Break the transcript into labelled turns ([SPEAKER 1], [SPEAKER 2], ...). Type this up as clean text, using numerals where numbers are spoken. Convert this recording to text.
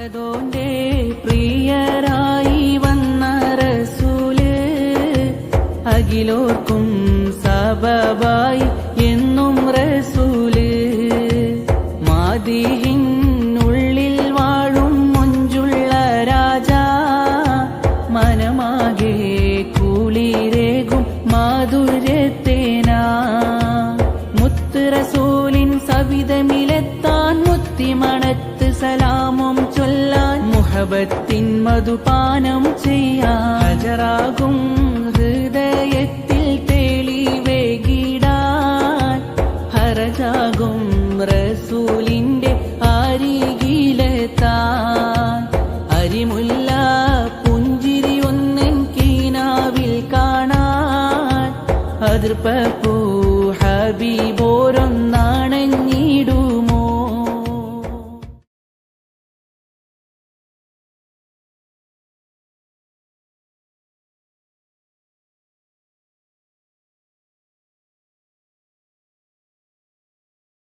[SPEAKER 1] അഹദോന്റെ പ്രിയരായി വന്ന റസൂല് അഖിലോർക്കും സബബായി എന്നും റസൂല് മാദിഹിനുള്ളിൽ വാഴും മൊഞ്ചുള്ള രാജാ മനമാകെ കുളിരേകും മാധുര്യത്തേനാ മുത്ത് റസൂലിൻ സവിധമിലെത്താൻ മുത്തിമണത്ത് സലാമും ചൊല്ലാൻ മുഹബത്തിൻ മധുപാനം ചെയ്യാൻ ഹജറാകും ഹൃദയത്തിൽ തെളിവേകിടാൻ ഹറജാകും റസൂലിന്റെ അരികിലെത്താൻ